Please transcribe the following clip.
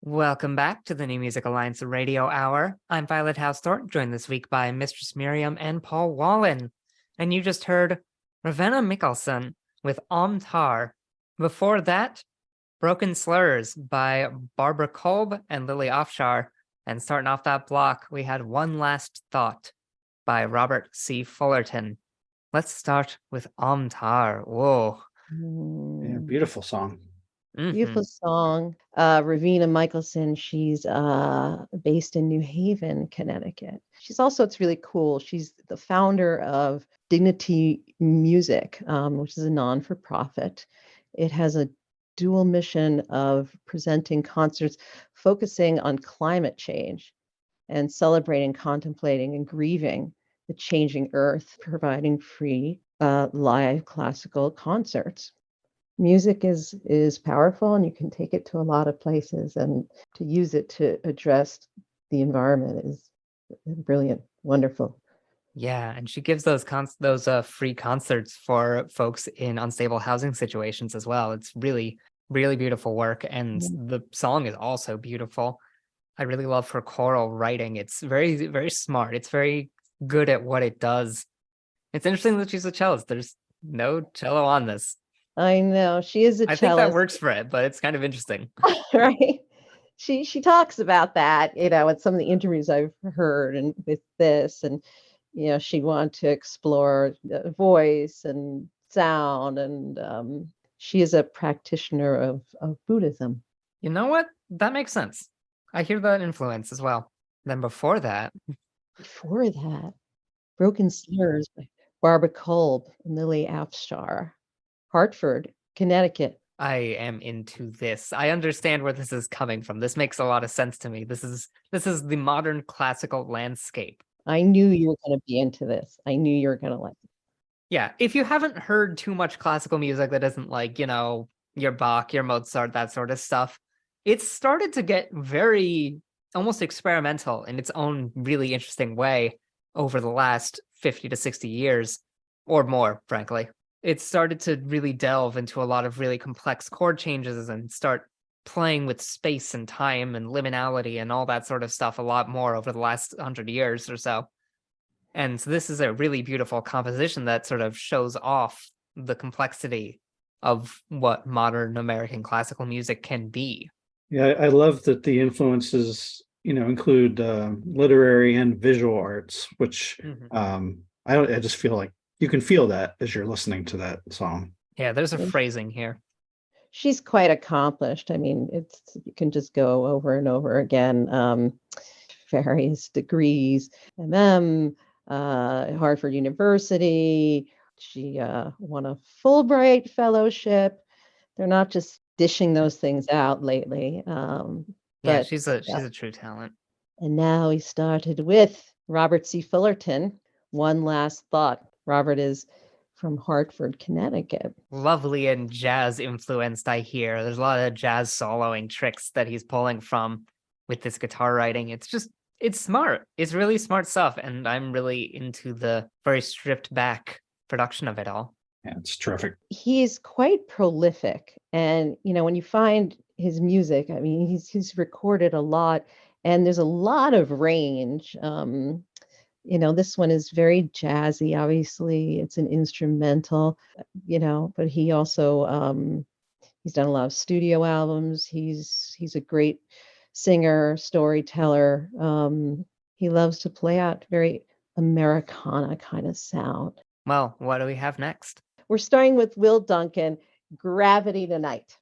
Welcome back to the New Music Alliance Radio Hour. I'm Violet Hausthor, joined this week by Mistress Miriam and Paul Wallen. And you just heard Ravenna Michalsen with Tar. Before that, Broken Slurs by Barbara Kolb and Lily Afshar. And starting off that block, we had One Last Thought by Robert C. Fullerton. Let's start with Tar. Whoa. Yeah, beautiful song. Beautiful song. Ravenna Michalsen, she's based in New Haven, Connecticut. She's also, it's really cool, she's the founder of Dignity Music, which is a non-for-profit. It has a dual mission of presenting concerts focusing on climate change and celebrating, contemplating, and grieving the changing earth, providing free live classical concerts. Music is powerful, and you can take it to a lot of places, and to use it to address the environment is brilliant, wonderful. Yeah, and she gives those free concerts for folks in unstable housing situations as well. It's really, really beautiful work, and the song is also beautiful. I really love her choral writing. It's very, very smart. It's very good at what it does. It's interesting that she's a cellist. There's no cello on this. I know, she is a cellist. I think that works for it, but it's kind of interesting. Right. She talks about that, in some of the interviews I've heard and with this, and she wanted to explore voice and sound, and she is a practitioner of Buddhism. You know what? That makes sense. I hear that influence as well. Then before that, Broken Slurs by Barbara Kolb and Lily Afshar. Hartford, Connecticut. I am into this. I understand where this is coming from. This makes a lot of sense to me. This is the modern classical landscape. I knew you were going to be into this. I knew you were going to like it. Yeah, if you haven't heard too much classical music that isn't like, your Bach, your Mozart, that sort of stuff, it's started to get very almost experimental in its own really interesting way over the last 50 to 60 years or more, frankly. It started to really delve into a lot of really complex chord changes and start playing with space and time and liminality and all that sort of stuff a lot more over the last 100 years or so. And so this is a really beautiful composition that sort of shows off the complexity of what modern American classical music can be. Yeah, I love that the influences, include literary and visual arts, which I just feel like you can feel that as you're listening to that song. Yeah, there's a phrasing here. She's quite accomplished. I mean, you can just go over and over again. Various degrees, Harvard University. She won a Fulbright fellowship. They're not just dishing those things out lately. Yeah, she's a true talent. And now we started with Robert C. Fullerton, One Last Thought. Robert is from Hartford, Connecticut. Lovely and jazz influenced, I hear. There's a lot of jazz soloing tricks that he's pulling from with this guitar writing. It's smart. It's really smart stuff. And I'm really into the very stripped back production of it all. Yeah, it's terrific. He's quite prolific. And, when you find his music, I mean, he's recorded a lot, and there's a lot of range. This one is very jazzy. Obviously, it's an instrumental, but he also, he's done a lot of studio albums. He's a great singer, storyteller. He loves to play out very Americana kind of sound. Well, what do we have next? We're starting with Will Duncan, Gravity Tonight.